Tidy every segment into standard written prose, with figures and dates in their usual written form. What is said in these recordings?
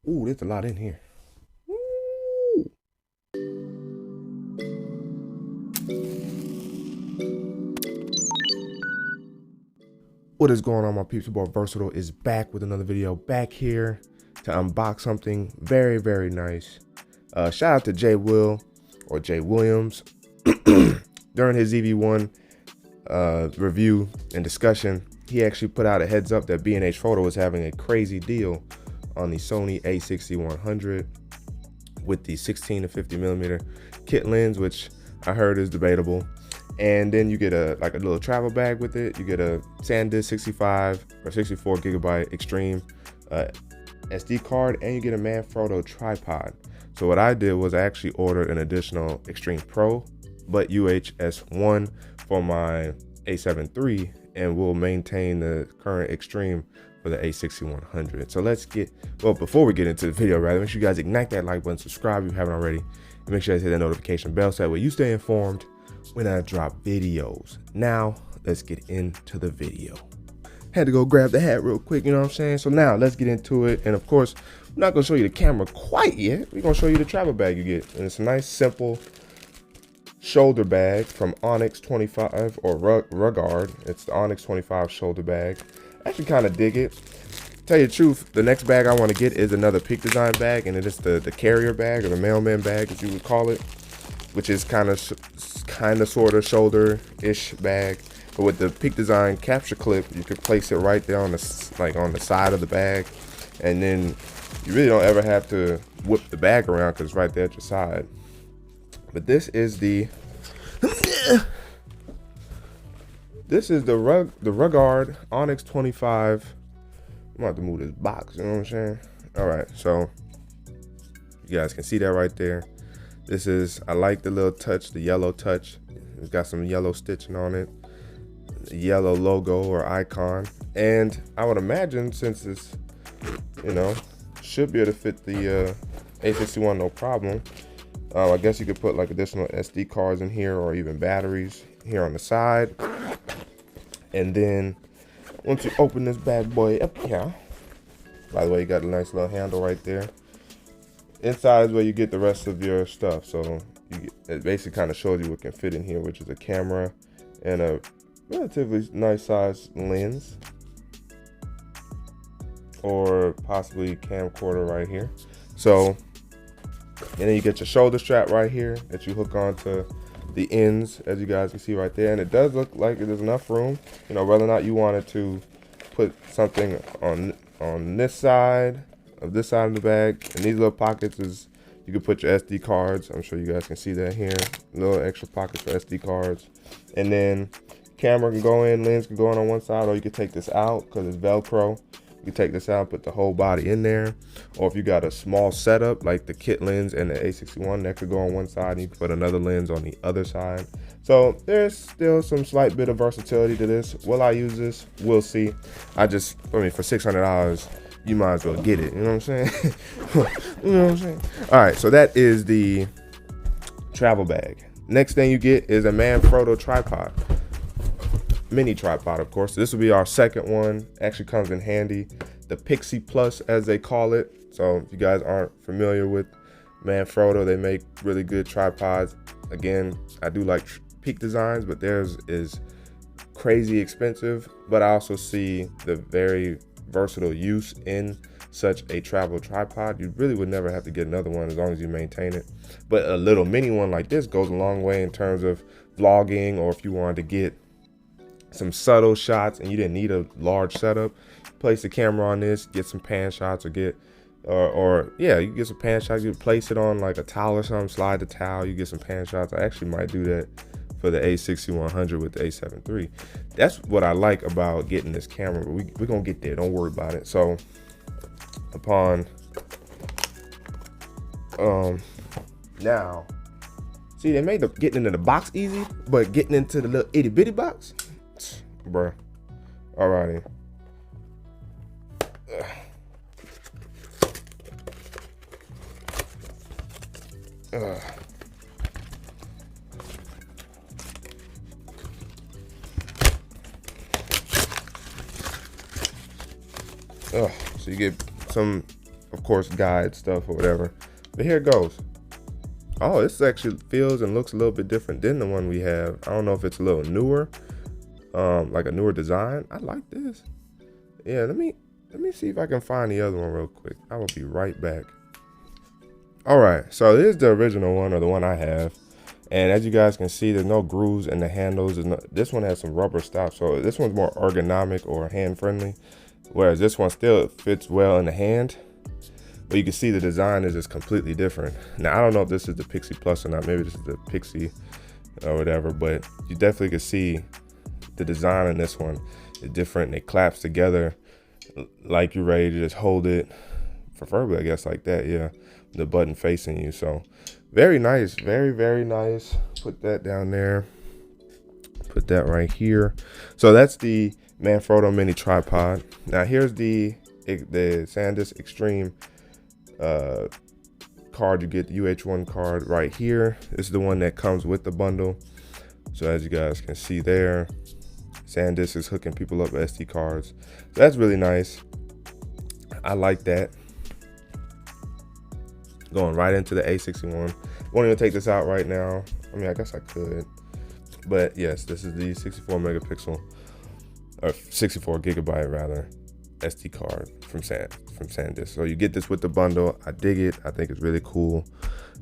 Ooh, there's a lot in here. Ooh. What is going on, my peeps? Your boy Versatile is back with another video, back here to unbox something very, very nice. Shout out to Jay Will, or Jay Williams. During his EV1 review and discussion, he actually put out a heads up that B&H Photo is having a crazy deal on the Sony a6100 with the 16-50mm kit lens, which I heard is debatable. And then you get a little travel bag with it. You get a SanDisk 65 or 64 gigabyte extreme SD card, and you get a Manfrotto tripod. So what I did was I actually ordered an additional Extreme Pro, but UHS1 for my A7 III, and we'll maintain the current Extreme for the a6100. So let's get, well, before we get into the video, rather, make sure you guys ignite that like button, subscribe if you haven't already, and make sure you guys hit that notification bell so that way you stay informed when I drop videos. Now let's get into the video. Had to go grab the hat real quick, you know what I'm saying? So now let's get into it. And of course, I'm not gonna show you the camera quite yet. We're gonna show you the travel bag you get. And it's a nice simple shoulder bag from Onyx 25 or Rugard. It's the Onyx 25 shoulder bag. I actually kind of dig it. Tell you the truth, the next bag I want to get is another Peak Design bag, and it is the carrier bag, or the mailman bag as you would call it, which is kind of sort of shoulder-ish bag. But with the Peak Design capture clip, you could place it right there on the on the side of the bag, and then you really don't ever have to whip the bag around because it's right there at your side. But this is the Rugard Onyx 25. I'm about to move this box, you know what I'm saying? All right, so you guys can see that right there. This is, I like the little touch, the yellow touch. It's got some yellow stitching on it, the yellow logo or icon. And I would imagine, since it's, you know, should be able to fit the A61 no problem. I guess you could put like additional SD cards in here, or even batteries here on the side. And then once you open this bad boy up here, by the way, you got a nice little handle right there. Inside is where you get the rest of your stuff. So it basically kind of shows you what can fit in here, which is a camera and a relatively nice size lens, or possibly camcorder right here. So, and then you get your shoulder strap right here that you hook onto the ends, as you guys can see right there. And it does look like there's enough room, you know, whether or not you wanted to put something on this side of the bag. And these little pockets is, you can put your SD cards. I'm sure you guys can see that here. Little extra pockets for SD cards. And then camera can go in, lens can go in on one side, or you can take this out because it's Velcro. You can take this out, put the whole body in there. Or if you got a small setup like the kit lens and the a61, that could go on one side and you can put another lens on the other side. So there's still some slight bit of versatility to this. Will I use this? We'll see. I mean, for $600, you might as well get it. You know what I'm saying? You know what I'm saying? All right, so that is the travel bag. Next thing you get is a Manfrotto tripod. Mini tripod, of course. This will be our second one. Actually comes in handy. The Pixie Plus, as they call it. So if you guys aren't familiar with Manfrotto, they make really good tripods. Again, I do like Peak Designs, but theirs is crazy expensive. But I also see the very versatile use in such a travel tripod. You really would never have to get another one as long as you maintain it. But a little mini one like this goes a long way in terms of vlogging, or if you wanted to get some subtle shots and you didn't need a large setup, place the camera on this, get some pan shots, or yeah, you get some pan shots. You place it on like a towel or something, slide the towel, you get some pan shots. I actually might do that for the a6100 with the a7 III. That's what I like about getting this camera. We're gonna get there, don't worry about it. So upon now, see, they made the getting into the box easy, but getting into the little itty bitty box, bruh. Alrighty. So you get some of course, guide stuff or whatever. But here it goes. Oh, this actually feels and looks a little bit different than the one we have. I don't know if it's a little newer, like a newer design. I like this. Yeah, let me see if I can find the other one real quick. I will be right back. All right, so this is the original one, or the one I have. And as you guys can see, there's no grooves in the handles. This one has some rubber stops, so this one's more ergonomic or hand-friendly, whereas this one still fits well in the hand. But you can see the design is just completely different. Now, I don't know if this is the Pixie Plus or not. Maybe this is the Pixie or whatever, but you definitely can see the design on this one is different. It claps together like you're ready to just hold it, preferably, I guess, like that, yeah, the button facing you. So very nice, very, very nice. Put that down there. Put that right here. So that's the Manfrotto mini tripod. Now here's the SanDisk Extreme card. You get the UH1 card right here. This is the one that comes with the bundle. So as you guys can see there, SanDisk is hooking people up with SD cards. So that's really nice. I like that. Going right into the A61. Won't even take this out right now. I mean, I guess I could. But yes, this is the 64 megapixel, or 64 gigabyte rather, SD card from SanDisk. So you get this with the bundle. I dig it. I think it's really cool.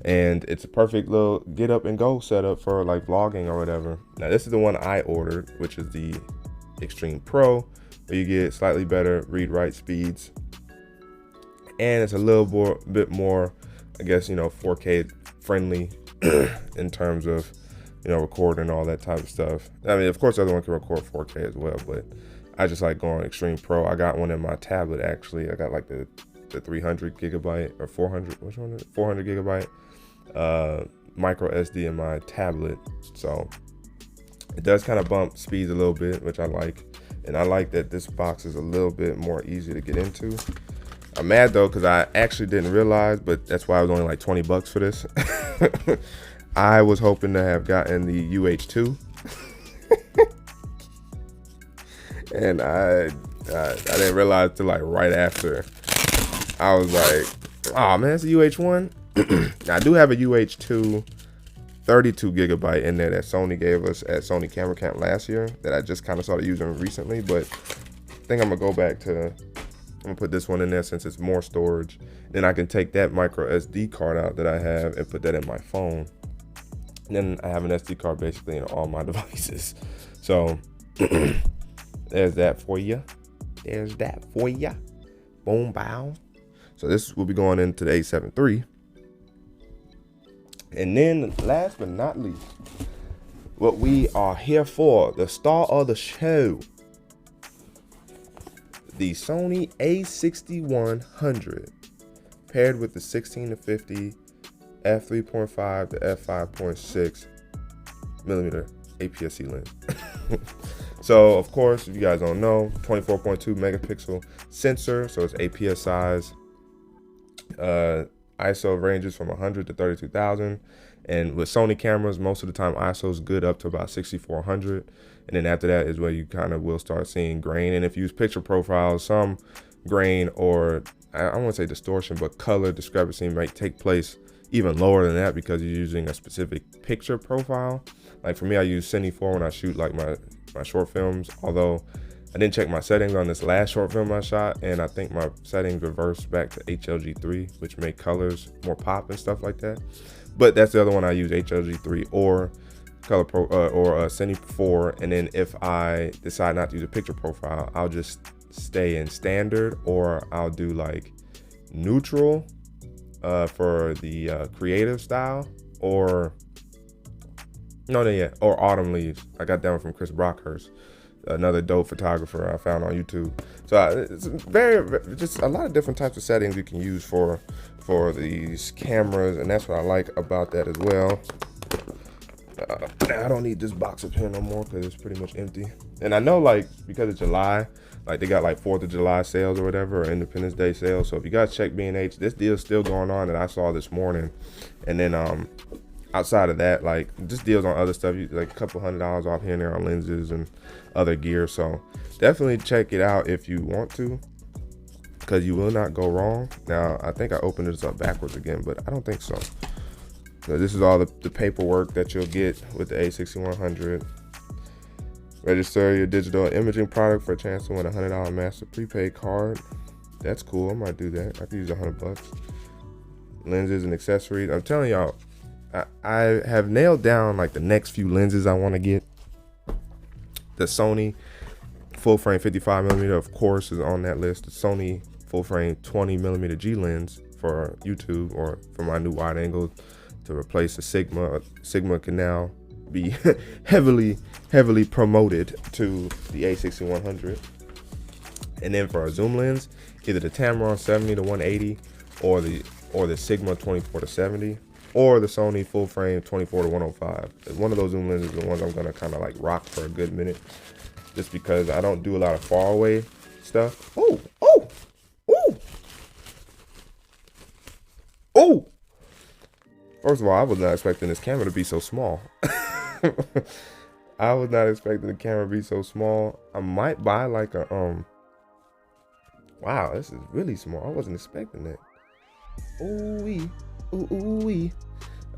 And it's a perfect little get up and go setup for like vlogging or whatever. Now this is the one I ordered, which is the Extreme Pro, where you get slightly better read-write speeds. And it's a little bit more, I guess, 4K friendly in terms of, recording and all that type of stuff. I mean, of course, the other one can record 4K as well, but I just like going Extreme Pro. I got one in my tablet, actually. I got like the 300 gigabyte or 400, which one is it? 400 gigabyte micro SD in my tablet. So it does kind of bump speeds a little bit, which I like. And I like that this box is a little bit more easy to get into. I'm mad though, because I actually didn't realize, but that's why I was only like 20 bucks for this. I was hoping to have gotten the UH2. And I didn't realize till like right after. I was like, oh man, it's a UH1. Now, I do have a UH2 32 gigabyte in there that Sony gave us at Sony Camera Camp last year that I just kind of started using recently, but I think I'm gonna go back to, I'm gonna put this one in there since it's more storage. Then I can take that micro SD card out that I have and put that in my phone. And then I have an SD card basically in all my devices. So there's that for you. There's that for you. Boom, bow. So this will be going into the A7 III. And then last but not least, what we are here for, the star of the show, the Sony a6100 paired with the 16-50 f3.5 to f5.6 millimeter APS-C lens. So of course, if you guys don't know, 24.2 megapixel sensor, so it's APS size. ISO ranges from 100 to 32,000, and with Sony cameras, most of the time ISO is good up to about 6400, and then after that is where you kind of will start seeing grain. And if you use picture profiles, some grain, or I don't want to say distortion, but color discrepancy might take place even lower than that because you're using a specific picture profile. Like for me, I use Cine 4 when I shoot like my short films, although I didn't check my settings on this last short film I shot, and I think my settings reversed back to HLG3, which make colors more pop and stuff like that. But that's the other one I use, HLG3 or Color Pro or Cine 4. And then if I decide not to use a picture profile, I'll just stay in standard, or I'll do like neutral for the creative style, or or autumn leaves. I got that one from Chris Brockhurst, another dope photographer I found on YouTube. So it's just a lot of different types of settings you can use for these cameras, and that's what I like about that as well. I don't need this box up here no more because it's pretty much empty. And I know, like, because it's July, like they got like 4th of July sales or whatever, or Independence Day sales. So if you guys check B&H, this deal's still going on that I saw this morning. And then outside of that, like just deals on other stuff, like a couple $100 off here and there on lenses and other gear. So definitely check it out if you want to. because you will not go wrong. Now, I think I opened this up backwards again, but I don't think so. So this is all the paperwork that you'll get with the A6100. Register your digital imaging product for a chance to win a $100 master prepaid card. That's cool. I might do that. I could use $100. Lenses and accessories. I'm telling y'all, I have nailed down like the next few lenses I want to get. The Sony full frame 55mm, of course, is on that list. The Sony full frame 20mm G lens for YouTube, or for my new wide angle to replace the Sigma. Sigma can now be heavily promoted to the A6100. And then for our zoom lens, either the Tamron 70 to 180 or the Sigma 24 to 70 or the Sony full frame 24 to 105. One of those zoom lenses is the ones I'm gonna kind of like rock for a good minute, just because I don't do a lot of far away stuff. Oh. First of all, I was not expecting this camera to be so small. I was not expecting the camera to be so small. I might buy like a wow, this is really small. I wasn't expecting that. Ooh-wee. Ooh-wee.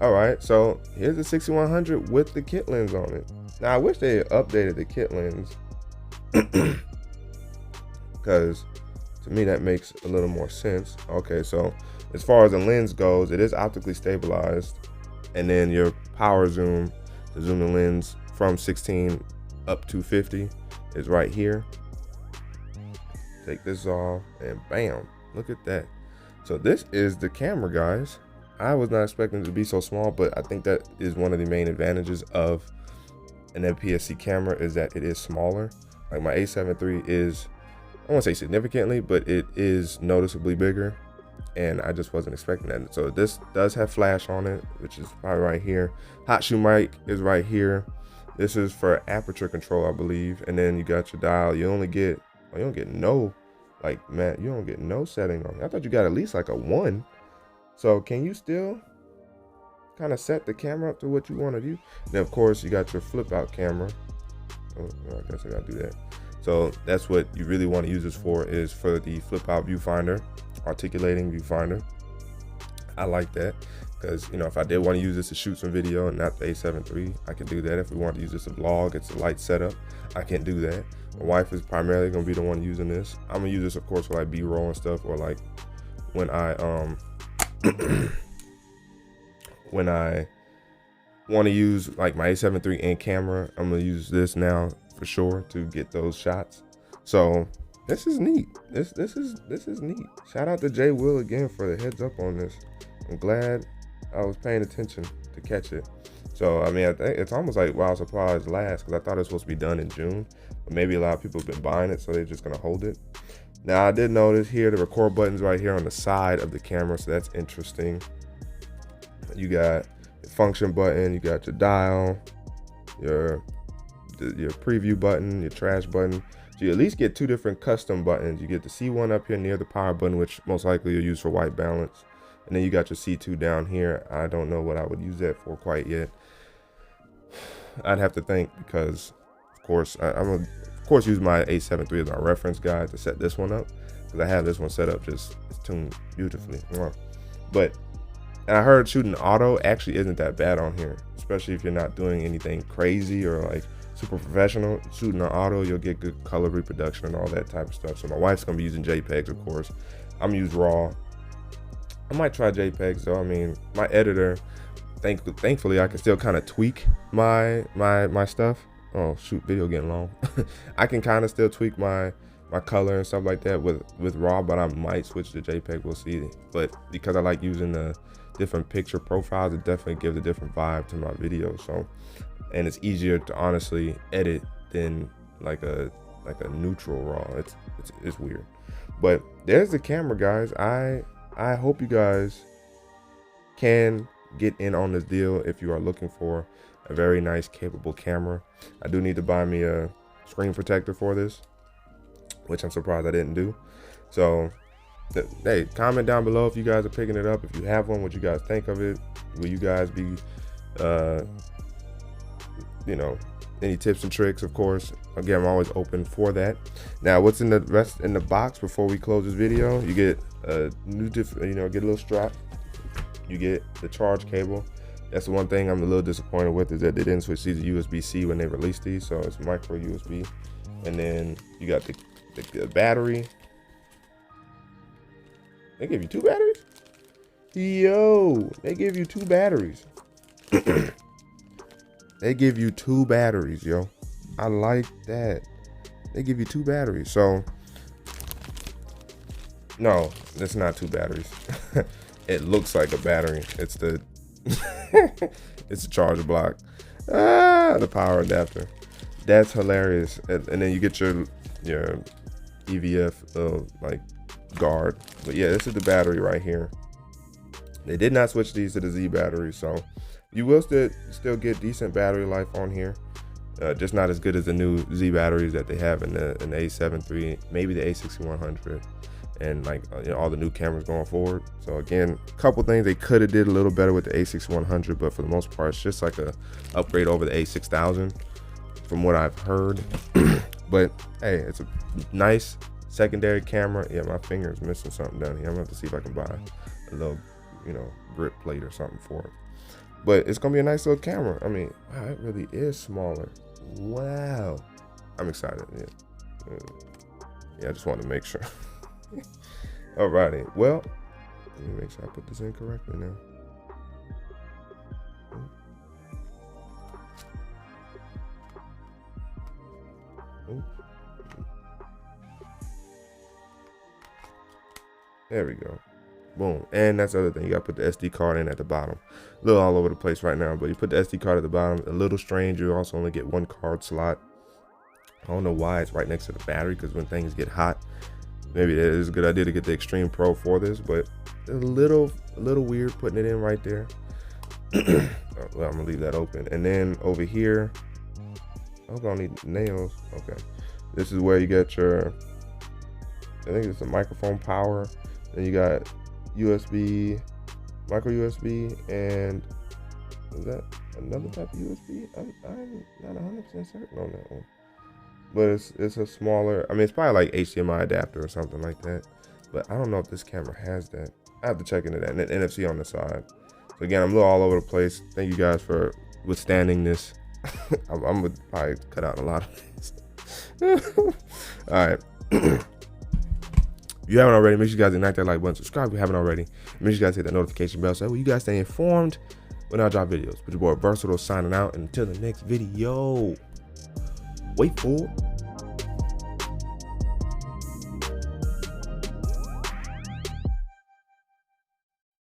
All right, so here's the 6100 with the kit lens on it. Now, I wish they had updated the kit lens, because to me that makes a little more sense. Okay, so as far as the lens goes, it is optically stabilized, and then your power zoom to zoom the lens from 16 up to 50 is right here. Take this off and bam, look at that. So this is the camera, guys. I was not expecting it to be so small, but I think that is one of the main advantages of an APS-C camera, is that it is smaller. Like my A7 III is, I won't say significantly, but it is noticeably bigger, and I just wasn't expecting that. So this does have flash on it, which is probably right here. Hot shoe mic is right here. This is for aperture control, I believe. And then you got your dial. You only get, you don't get no, like, man, you don't get no setting on it. I thought you got at least like a 1. So can you still kind of set the camera up to what you want to do? Then of course you got your flip out camera. Oh, I guess I gotta do that. So that's what you really want to use this for, is for the flip out viewfinder, articulating viewfinder. I like that, because, you know, if I did want to use this to shoot some video and not the A7 III, I can do that. If we want to use this to vlog, it's a light setup, I can do that. My wife is primarily going to be the one using this. I'm going to use this, of course, for like B-roll and stuff, or like when I when I want to use like my A7 III in camera, I'm going to use this now for sure to get those shots. So this is neat. This is neat. Shout out to Jay Will again for the heads up on this. I'm glad I was paying attention to catch it. So I mean, I think it's almost like while supplies last, because I thought it was supposed to be done in June, but maybe a lot of people have been buying it, so they're just gonna hold it. Now I did notice here the record button's right here on the side of the camera, so that's interesting. You got your function button, you got your dial, your preview button, your trash button. So you at least get 2 different custom buttons. You get the C1 up here near the power button, which most likely you'll use for white balance. And then you got your C2 down here. I don't know what I would use that for quite yet. I'd have to think, because of course I'm gonna of course use my A7 III as my reference guide to set this one up, because I have this one set up just, it's tuned beautifully. But I heard shooting auto actually isn't that bad on here, especially if you're not doing anything crazy or like super professional. Shooting on auto, you'll get good color reproduction and all that type of stuff. So my wife's gonna be using JPEGs, of course. I'm gonna use RAW. I might try JPEGs though. I mean, my editor, thankfully I can still kind of tweak my stuff. Oh shoot, video getting long. I can kind of still tweak my color and stuff like that with RAW, but I might switch to JPEG. We'll see. But because I like using the different picture profiles, it definitely gives a different vibe to my video. So, and it's easier to honestly edit than like a neutral RAW. It's weird. But there's the camera, guys. I hope you guys can get in on this deal if you are looking for a very nice, capable camera. I do need to buy me a screen protector for this, which I'm surprised I didn't do. So, hey, comment down below if you guys are picking it up. If you have one, what you guys think of it. Will you guys be, you know, any tips and tricks, of course. Again, I'm always open for that. Now, what's in the rest in the box before we close this video? You get a new, get a little strap. You get the charge cable. That's the one thing I'm a little disappointed with, is that they didn't switch these to USB-C when they released these, so it's micro USB. And then you got the battery. They give you 2 batteries? Yo, they give you 2 batteries. They give you 2 batteries, yo. I like that. They give you 2 batteries. So, no, it's not 2 batteries. It looks like a battery. It's the it's a charger block. The power adapter. That's hilarious. And then you get your EVF like guard. But yeah, this is the battery right here. They did not switch these to the Z battery, so you will still get decent battery life on here. Just not as good as the new Z batteries that they have in the A7 III, maybe the A6100. And like all the new cameras going forward. So again, a couple things they could have did a little better with the A6100, but for the most part, it's just like a upgrade over the A6000, from what I've heard. But hey, it's a nice secondary camera. Yeah, my finger is missing something down here. I'm gonna have to see if I can buy a little, grip plate or something for it. But it's gonna be a nice little camera. I mean, wow, it really is smaller. Wow, I'm excited. Yeah, I just want to make sure. Alrighty, well, let me make sure I put this in correctly now. There we go. Boom. And that's the other thing. You got to put the SD card in at the bottom. A little all over the place right now, but you put the SD card at the bottom. A little strange. You also only get 1 card slot. I don't know why it's right next to the battery, because when things get hot, maybe it is a good idea to get the Extreme Pro for this, but a little weird putting it in right there. Well, I'm gonna leave that open. And then over here, I hope I don't need nails. Okay, this is where you get your, I think it's a microphone power. Then you got USB, micro USB, and is that another type of USB? I'm not 100% certain on that one. But it's a smaller, I mean, it's probably like HDMI adapter or something like that. But I don't know if this camera has that. I have to check into that. And then NFC on the side. So again, I'm a little all over the place. Thank you guys for withstanding this. I'm gonna probably cut out a lot of this. All right. If you haven't already, make sure you guys ignite that like button. Subscribe if you haven't already. Make sure you guys hit that notification bell so that you guys stay informed when I drop videos. But your boy Versatile signing out. And until the next video, wait for